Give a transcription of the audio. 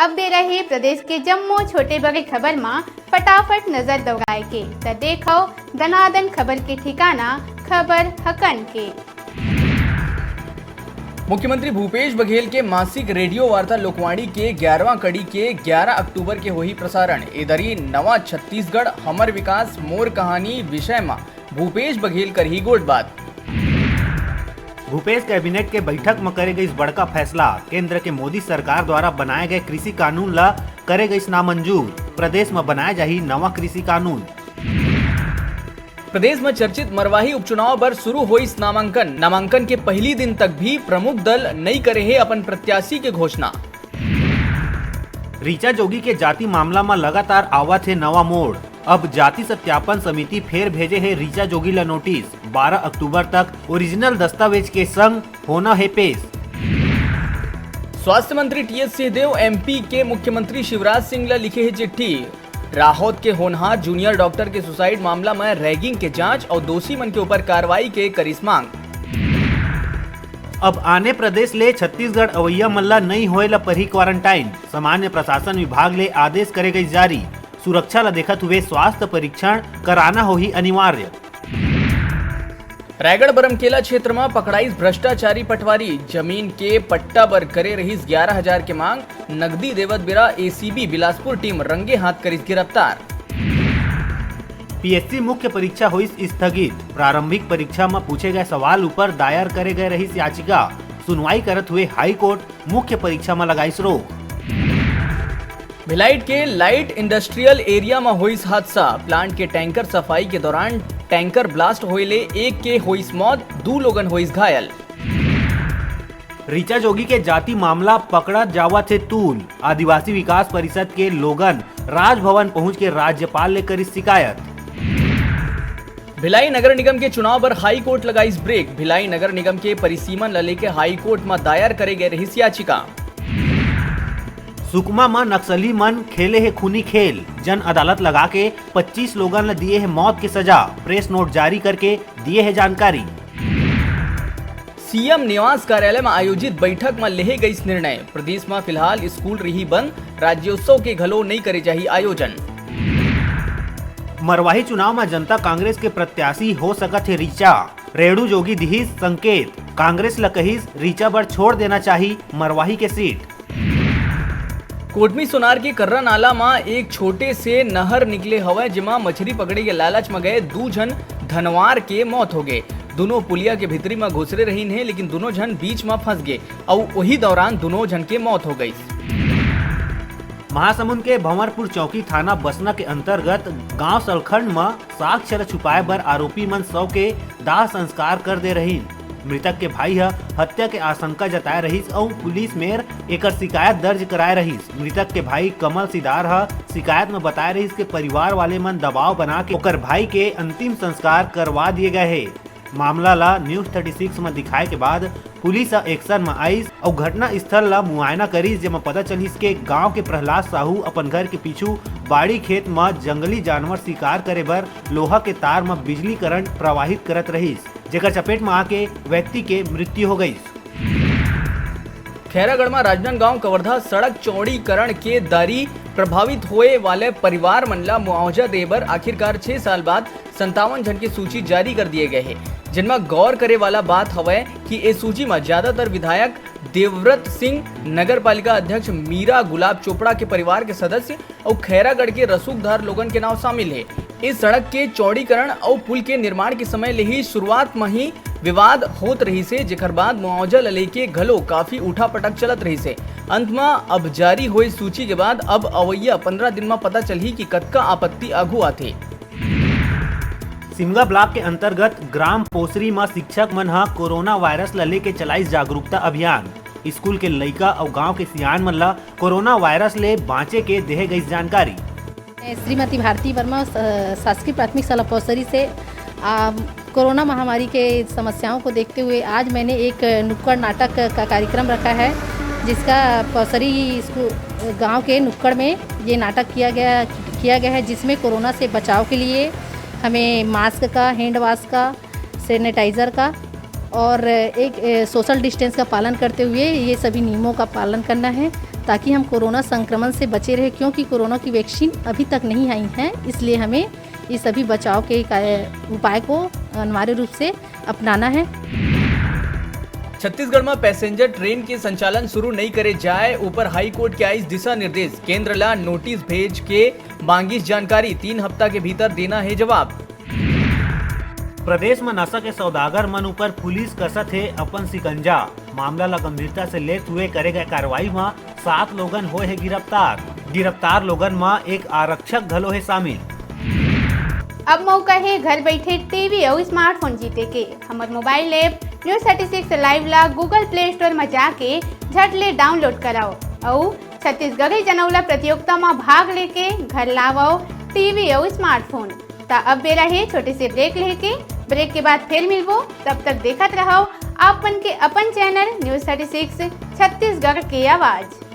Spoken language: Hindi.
अब दे रहे प्रदेश के जम्मू छोटे बड़े खबर में फटाफट नजर दौड़ाए के त देखो दनादन खबर के ठिकाना खबर हकन के। मुख्यमंत्री भूपेश बघेल के मासिक रेडियो वार्ता लोकवाणी के 11वां कड़ी के 11 अक्टूबर के हुई प्रसारण। इधरी नवा छत्तीसगढ़ हमर विकास मोर कहानी विषय में भूपेश बघेल कर ही गोट बात। भूपेश कैबिनेट के बैठक में करे गई बड़का फैसला। केंद्र के मोदी सरकार द्वारा बनाए गए कृषि कानून ला करे गई नामंजूर। प्रदेश में बनाया जाही नवा कृषि कानून। प्रदेश में चर्चित मरवाही उपचुनाव पर शुरू हुई नामांकन के पहली दिन तक भी प्रमुख दल नहीं करे है अपन प्रत्याशी के घोषणा। ऋचा जोगी के जाति मामला में लगातार आवत है नवा मोड़। अब जाति सत्यापन समिति फिर भेजे है ऋचा जोगी ला नोटिस। 12 अक्टूबर तक ओरिजिनल दस्तावेज के संग होना है पेश। स्वास्थ्य मंत्री टीएस सिंहदेव एमपी के मुख्यमंत्री शिवराज सिंह ला लिखे है चिट्ठी। राहौत के होनहार जूनियर डॉक्टर के सुसाइड मामला में रैगिंग के जांच और दोषी मन के ऊपर कार्रवाई के करिस मांग। अब आने प्रदेश ले छत्तीसगढ़ अवैया मल्ला नहीं होएला परही क्वारंटाइन। सामान्य प्रशासन विभाग ले आदेश करे गई जारी। सुरक्षा ला देखत हुए स्वास्थ्य परीक्षण कराना हो ही अनिवार्य। रायगढ़ बरमकेला क्षेत्र में पकड़ाइस भ्रष्टाचारी पटवारी। जमीन के पट्टा पर करे रहीस 11,000 के मांग। नगदी देवत बिरा एसीबी बिलासपुर टीम रंगे हाथ करिस गिरफ्तार। पीएससी मुख्य परीक्षा हुई स्थगित। प्रारंभिक परीक्षा में पूछे गए सवाल ऊपर दायर करे गए रहीस याचिका। सुनवाई करत हुए हाई कोर्ट मुख्य परीक्षा में लगाई रोक। भिलाइट के लाइट इंडस्ट्रियल एरिया में हुई हादसा। प्लांट के टैंकर सफाई के दौरान टैंकर ब्लास्ट होइले एक के हुई मौत, 2 लोगन हुई घायल। ऋचा जोगी के जाति मामला पकड़ा जावा थे तूल। आदिवासी विकास परिषद के लोगन राजभवन पहुंच के राज्यपाल ले करी शिकायत। भिलाई नगर निगम के चुनाव पर हाई कोर्ट लगाई ब्रेक। भिलाई नगर निगम के परिसीमन ला लेके हाई कोर्ट में दायर करे गए रही याचिका। सुकमा में नक्सली मन खेले है खूनी खेल। जन अदालत लगा के 25 लोगन ने दिए है मौत की सजा। प्रेस नोट जारी करके दिए है जानकारी। सीएम निवास कार्यालय में आयोजित बैठक में लेहे गई निर्णय। प्रदेश में फिलहाल स्कूल रही बंद। राज्योत्सव के घलो नहीं करे जाही आयोजन। मरवाही चुनाव में जनता कांग्रेस के प्रत्याशी हो सकत है ऋचा। रेणु जोगी दिहिस संकेत। कांग्रेस ला कहिस ऋचा बर छोड़ देना चाहिए मरवाही के सीट। कोटमी सोनार के कर्रा नाला में एक छोटे से नहर निकले हवा जिमा मछली पकड़े के लालच में गए 2 जन धनवार के मौत हो गए। दोनों पुलिया के भीतरी में घुसरे रही है, लेकिन दोनों जन बीच में फंस गए और वही दौरान दोनों जन के मौत हो गई। महासमुंद के भंवरपुर चौकी थाना बसना के अंतर्गत गांव सलखंड में साक्ष्य छुपाए बर आरोपी मन 100 के दाह संस्कार कर दे रही। मृतक के भाई हत्या के आशंका जताए रहीस और पुलिस में एकर शिकायत दर्ज कराए रहीस। मृतक के भाई कमल सिदार शिकायत में बताए रहीस के परिवार वाले मन दबाव बना के ओकर भाई के अंतिम संस्कार करवा दिए गए है। मामला ला न्यूज 36 में दिखाए के बाद पुलिस एक्शन में आई और घटना स्थल ला मुआयना करी, जेमा पता चलिस के गांव के प्रहलाद साहू अपन घर के पीछू बाड़ी खेत में जंगली जानवर शिकार करे बर लोहा के तार में बिजली करंट प्रवाहित करत रहीस, जेकर चपेट में आके व्यक्ति के मृत्यु हो गई। खैरागढ़ में राजनांदगांव कवर्धा सड़क चौड़ीकरण के दारी प्रभावित होए वाले परिवार मन ला मुआवजा देबर आखिरकार 6 साल बाद 57 जन की सूची जारी कर दिए गए हैं। जिनमें गौर करे वाला बात हवे कि इस सूची में ज्यादातर विधायक देवव्रत सिंह, नगर पालिका अध्यक्ष मीरा गुलाब चोपड़ा के परिवार के सदस्य और खैरागढ़ के रसूखदार लोगन के नाम शामिल है। इस सड़क के चौड़ीकरण और पुल के निर्माण के समय ले ही शुरुआत में ही विवाद होत रही से, जेकर बाद मुआवजा लेके घलो काफी उठा पटक चलत रही से। अंत में अब जारी हुई सूची के बाद अब अवैया 15 दिन में पता चली कि कतका आपत्ति आगू आथे। सिमगा ब्लॉक के अंतर्गत ग्राम पोसरी में शिक्षक मन कोरोना वायरस ला लेके चलाइस जागरूकता अभियान। स्कूल के लइका और गांव के सियान मन ला कोरोना वायरस ले बाँचे के देहे गई जानकारी। श्रीमती भारती वर्मा शासकीय प्राथमिक शाला पोसरी से कोरोना महामारी के समस्याओं को देखते हुए आज मैंने एक नुक्कड़ नाटक का कार्यक्रम रखा है, जिसका पोसरी गांव के नुक्कड़ में ये नाटक किया गया है, जिसमें कोरोना से बचाव के लिए हमें मास्क का, हैंड वाश का, सैनिटाइज़र का और एक सोशल डिस्टेंस का पालन करते हुए ये सभी नियमों का पालन करना है। ताकि हम कोरोना संक्रमण से बचे रहे, क्योंकि कोरोना की वैक्सीन अभी तक नहीं आई है। इसलिए हमें ये सभी बचाव के उपाय को अनिवार्य रूप से अपनाना है। छत्तीसगढ़ में पैसेंजर ट्रेन के संचालन शुरू नहीं करे जाए ऊपर हाई कोर्ट के आइस दिशा निर्देश, केंद्र ला नोटिस भेज के मांगिस जानकारी, 3 हफ्ता के भीतर देना है जवाब। प्रदेश में नशा के सौदागर मन ऊपर पुलिस कसत है अपन सिकंजा, मामला ला गंभीरता से लेते हुए करे गए कार्रवाई में 7 लोगन हुए है गिरफ्तार लोगन में एक आरक्षक घलो है शामिल। अब मौका है घर बैठे टीवी और स्मार्टफोन जीते के। हमार मोबाइल ऐप न्यूज 36 लाइव ला गूगल प्ले स्टोर में जाके झट ले डाउनलोड कराओ और छत्तीसगढ़ी जनौला प्रतियोगिता में भाग लेके घर लाओ टीवी और स्मार्टफोन। अब बेरा है छोटे से ब्रेक लेके, ब्रेक के बाद फिर मिलबो। तब तक देखत रहो आपन के अपन चैनल न्यूज 36 छत्तीसगढ़ की आवाज़।